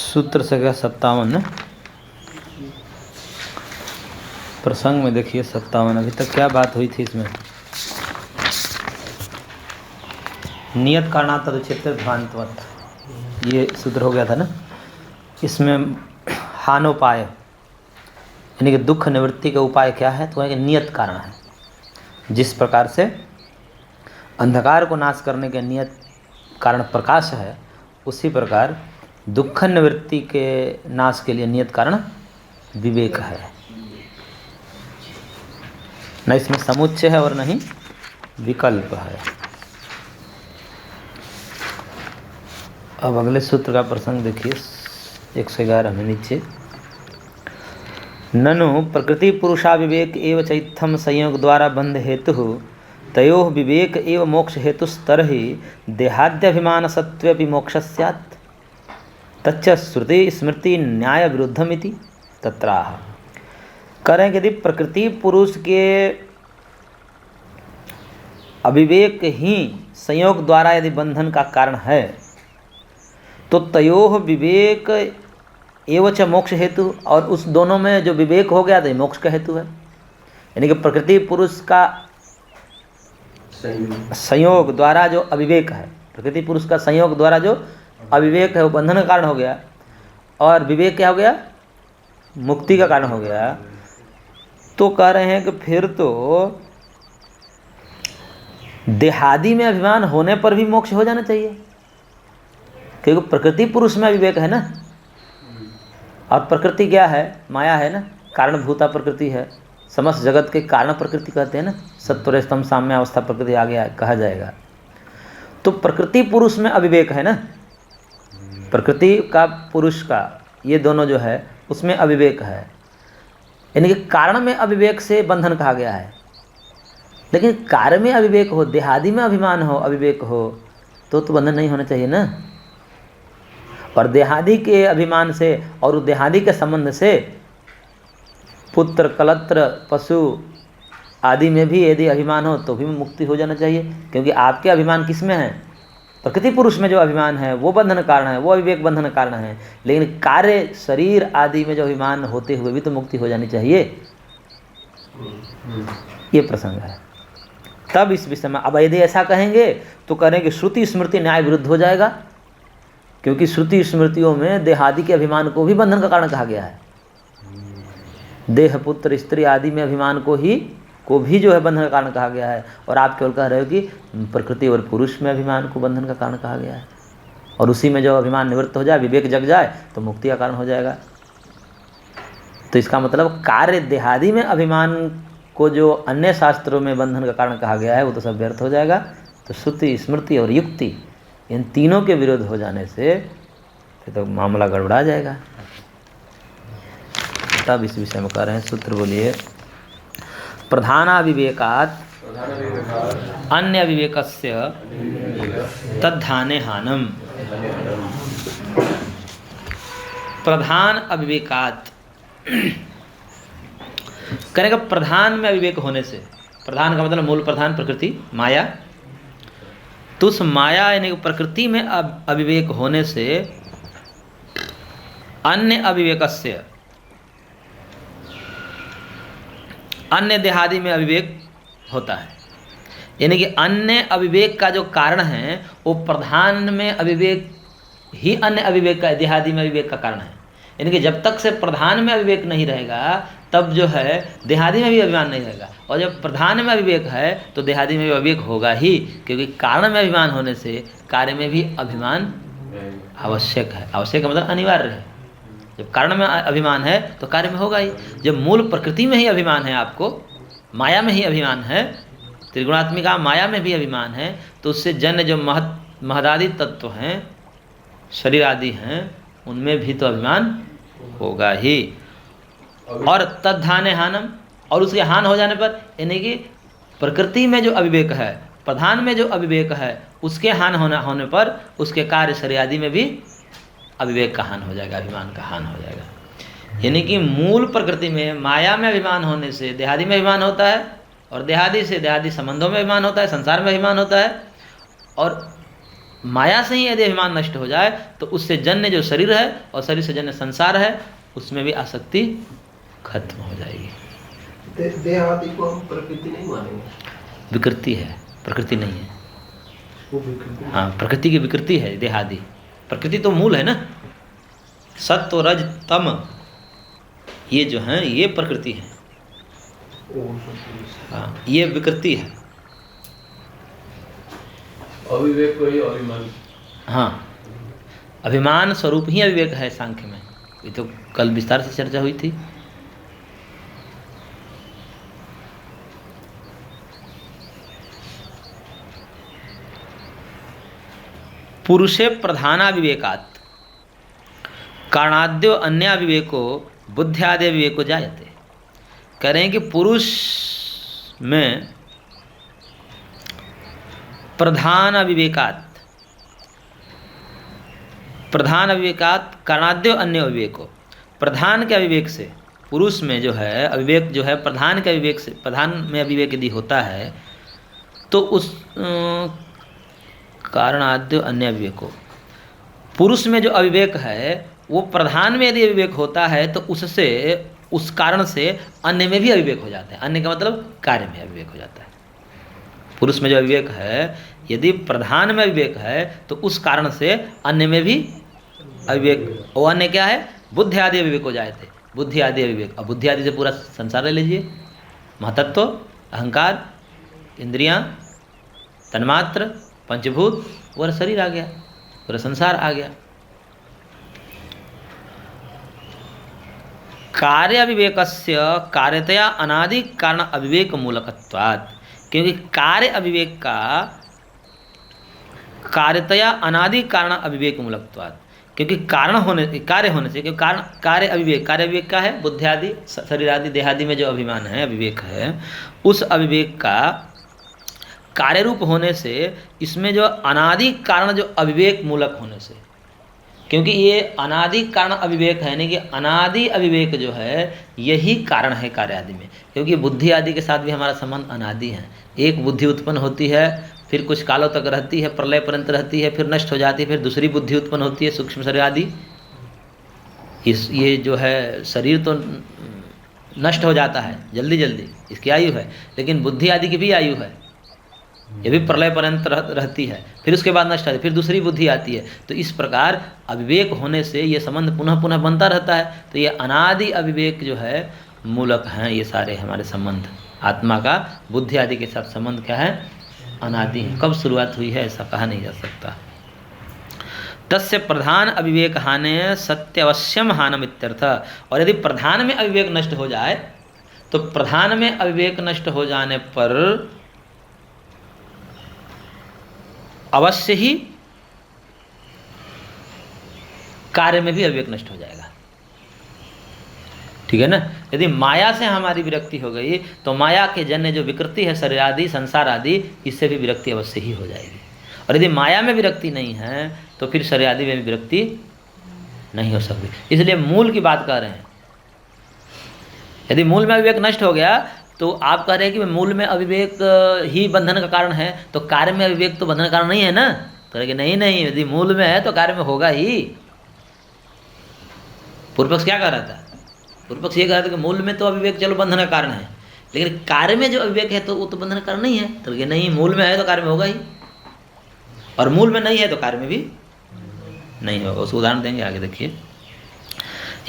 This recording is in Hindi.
सूत्र से गया 57 प्रसंग में देखिए 57। अभी तक क्या बात हुई थी इसमें? नियत कारणात् तदुच्यते ध्वान्तवत्, ये सूत्र हो गया था ना। इसमें हानोपाय यानी कि दुख निवृत्ति का उपाय क्या है? तो नियत कारण है। जिस प्रकार से अंधकार को नाश करने के नियत कारण प्रकाश है, उसी प्रकार दुख निवृत्ति के नाश के लिए नियत कारण विवेक है। न इसमें समुच्चय है और न ही विकल्प है। अब अगले सूत्र का प्रसंग देखिए 111 में नीचे। ननु प्रकृति पुरुषा विवेक एव चैत्थम संयोग द्वारा बंध हेतु तयो विवेक एव मोक्ष हेतुस्तर्हि देहाद्यभिमान सत्वेपि मोक्ष स्यात् तच्च श्रुति स्मृति न्याय विरुद्धमिति तत्राह। करें यदि प्रकृति पुरुष के अविवेक ही संयोग द्वारा यदि बंधन का कारण है, तो तयोः विवेक एवच मोक्ष हेतु, और उस दोनों में जो विवेक हो गया तो मोक्ष का हेतु है। यानी कि प्रकृति पुरुष का संयोग द्वारा जो अविवेक है, प्रकृति पुरुष का संयोग द्वारा जो अविवेक है वो बंधन का कारण हो गया, और विवेक क्या हो गया? मुक्ति का कारण हो गया। तो कह रहे हैं कि फिर तो देहादि में अभिमान होने पर भी मोक्ष हो जाना चाहिए, क्योंकि प्रकृति पुरुष में विवेक है ना। और प्रकृति क्या है? माया है ना, कारणभूता प्रकृति है। समस्त जगत के कारण प्रकृति कहते हैं ना। सत्वरजतम साम्य अवस्था प्रकृति आगे कहा जाएगा। तो प्रकृति पुरुष में अविवेक है ना, प्रकृति का पुरुष का ये दोनों जो है उसमें अविवेक है। यानी कि कारण में अविवेक से बंधन कहा गया है। लेकिन कार्य में अविवेक हो, देहादि में अभिमान हो, अविवेक हो, तो बंधन नहीं होना चाहिए ना। और देहादि के अभिमान से और देहादि के संबंध से पुत्र कलत्र पशु आदि में भी यदि अभिमान हो तो भी मुक्ति हो जाना चाहिए। क्योंकि आपके अभिमान किस में है? प्रकृति पुरुष में जो अभिमान है वो बंधन कारण है, वो अविवेक बंधन कारण है। लेकिन कार्य शरीर आदि में जो अभिमान होते हुए भी तो मुक्ति हो जानी चाहिए। ये प्रसंग है। तब इस विषय में अब यदि ऐसा कहेंगे तो करेंगे श्रुति स्मृति न्याय विरुद्ध हो जाएगा, क्योंकि श्रुति स्मृतियों में देहादि के अभिमान को भी बंधन का कारण कहा गया है। देह पुत्र स्त्री आदि में अभिमान को भी जो है बंधन का कारण कहा गया है। और आप केवल कह रहे हो कि प्रकृति और पुरुष में अभिमान को बंधन का कारण कहा गया है, और उसी में जो अभिमान निवृत्त हो जाए, विवेक जग जाए, तो मुक्ति का कारण हो जाएगा। तो इसका मतलब कार्य देहादि में अभिमान को जो अन्य शास्त्रों में बंधन का कारण कहा गया है वो तो सब व्यर्थ हो जाएगा। तो श्रुति स्मृति और युक्ति इन तीनों के विरोध हो जाने से फिर तो मामला गड़बड़ा जाएगा। तब इस विषय में कह रहे हैं सूत्र, बोलिए। प्रधानाविवेकात् अन्य विवेकस्य तद्धाने हानम। प्रधान अविवेकात् करेगा प्रधान में अविवेक होने से। प्रधान का मतलब मूल प्रधान प्रकृति माया। तो उस माया यानी प्रकृति में अविवेक होने से अन्य अविवेकस्य, अन्य देहादि में अविवेक होता है। यानी कि अन्य अविवेक का जो कारण है वो प्रधान में अविवेक ही अन्य अविवेक का, देहादि में अविवेक का कारण है। यानी कि जब तक से प्रधान में अविवेक नहीं रहेगा तब जो है देहादि में भी अभिमान नहीं रहेगा। और जब प्रधान में अविवेक है तो देहादि में भी अविवेक होगा ही, क्योंकि कारण में अभिमान होने से कार्य में भी अभिमान आवश्यक है। आवश्यक का मतलब अनिवार्य है। जब कारण में अभिमान है तो कार्य में होगा ही। जब मूल प्रकृति में ही अभिमान है, आपको माया में ही अभिमान है, त्रिगुणात्मिका माया में भी अभिमान है, तो उससे जन्य जो महदादि तत्व हैं, शरीर आदि हैं, उनमें भी तो अभिमान होगा ही। और तद्धाने हानम, और उसके हान हो जाने पर यानी कि प्रकृति में जो अविवेक है, प्रधान में जो अविवेक है, उसके हान होने पर उसके कार्य शरीर आदि में भी अविवेक का हान हो जाएगा, अभिमान का हान हो जाएगा। यानी कि मूल प्रकृति में माया में अभिमान होने से देहादि में अभिमान होता है, और देहादि से देहादि संबंधों में अभिमान होता है, संसार में अभिमान होता है। और माया से ही यदि अभिमान नष्ट हो जाए तो उससे जन्य जो शरीर है और शरीर से जन्य संसार है उसमें भी आसक्ति खत्म हो जाएगी। देह आदि को हम प्रकृति नहीं मानेंगे, विकृति है, प्रकृति नहीं है। वो विकृति। हाँ, प्रकृति की विकृति है देह आदि। प्रकृति तो मूल है ना, सत्व रज तम ये जो है ये प्रकृति है। हाँ, ये विकृति है। अविवेक को ही अभिमान। हाँ, अभिमान स्वरूप ही अविवेक है सांख्य में। ये तो कल विस्तार से चर्चा हुई थी। पुरुषे प्रधानाविवेकात् कारणाद्यो अन्याविवेको बुद्ध्यादि विवेको जायते। कह रहे हैं कि पुरुष में प्रधान अविवेकात् कारणाद्यो अन्य अविवेको, प्रधान के अविवेक से पुरुष में जो है अविवेक जो है प्रधान के अविवेक से, प्रधान में अविवेक यदि होता है तो उस कारणाद्यो अन्य अविवेको, पुरुष में जो अविवेक है वो प्रधान में यदि अविवेक होता है तो उससे उस कारण से अन्य में भी अविवेक हो जाता है। अन्य का मतलब कार्य में अविवेक हो जाता है। पुरुष में जो अविवेक है यदि प्रधान में अविवेक है तो उस कारण से अन्य में भी अविवेक, और अन्य क्या है? बुद्धि आदि अविवेक हो जाते, बुद्धि आदि अविवेक। अब बुद्धि आदि से पूरा संसार ले लीजिए, महतत्व, अहंकार, इंद्रियां, तन्मात्र, पंचभूत, पूरा शरीर आ गया, पूरा संसार आ गया। कार्य अविवेकस्य कार्यतया अनादि कारण अविवेक मूलकत्वात्, क्योंकि कार्य अविवेक का कार्यतया अनादि कारण अविवेक मूलकत्वात्, क्योंकि कारण होने कार्य होने से, क्योंकि कारण कार्य अविवेक का है बुद्धि आदि शरीर आदि देहादि में जो अभिमान है अविवेक है, उस अविवेक का कार्य रूप होने से इसमें जो अनादि कारण जो अविवेक मूलक होने से, क्योंकि ये अनादि कारण अविवेक है, नहीं कि अनादि अविवेक जो है यही कारण है कार्य आदि में। क्योंकि बुद्धि आदि के साथ भी हमारा संबंध अनादि है। एक बुद्धि उत्पन्न होती है, फिर कुछ कालों तक रहती है, प्रलय पर्यंत रहती है, फिर नष्ट हो जाती है, फिर दूसरी बुद्धि उत्पन्न होती है, सूक्ष्म शरीर आदि। ये जो है शरीर तो नष्ट हो जाता है जल्दी जल्दी, इसकी आयु है, लेकिन बुद्धि आदि की भी आयु है, ये भी प्रलय पर्यंत रहती है, फिर उसके बाद नष्ट होती है, फिर दूसरी बुद्धि आती है। तो इस प्रकार अविवेक होने से ये संबंध पुनः पुनः बनता रहता है। तो ये अनादि अविवेक जो है मूलक हैं ये सारे हमारे संबंध। आत्मा का बुद्धि आदि के साथ संबंध क्या है? अनादि है। कब शुरुआत हुई है ऐसा कहा नहीं जा सकता। तस्य प्रधान अविवेक हाने सत्यवश्यम हानम इत्यर्थ। और यदि प्रधान में अविवेक नष्ट हो जाए तो प्रधान में अविवेक नष्ट हो जाने पर अवश्य ही कार्य में भी अविवेक नष्ट हो जाएगा। ठीक है ना? यदि माया से हमारी विरक्ति हो गई तो माया के जन्य जो विकृति है शरीर आदि संसार आदि, इससे भी विरक्ति अवश्य ही हो जाएगी। और यदि माया में विरक्ति नहीं है तो फिर शरीर आदि में भी विरक्ति नहीं हो सकती। इसलिए मूल की बात कर रहे हैं। यदि मूल में अविवेक नष्ट हो गया तो आप कह रहे हैं कि मूल में अविवेक ही बंधन का कारण है, तो कार्य में अविवेक तो बंधन का कारण नहीं है ना? तो कि नहीं, यदि मूल में है तो कार्य में होगा ही। पूर्व पक्ष क्या कह रहा था? पूर्व पक्ष ये कह रहा था कि मूल में तो अविवेक चलो बंधन का कारण है, लेकिन कार्य में जो अविवेक है तो वो तो बंधन का कारण नहीं है। तो कि नहीं, मूल में है तो कार्य में होगा ही, और मूल में नहीं है तो कार्य में भी नहीं होगा। उसको उदाहरण देंगे आगे, देखिए।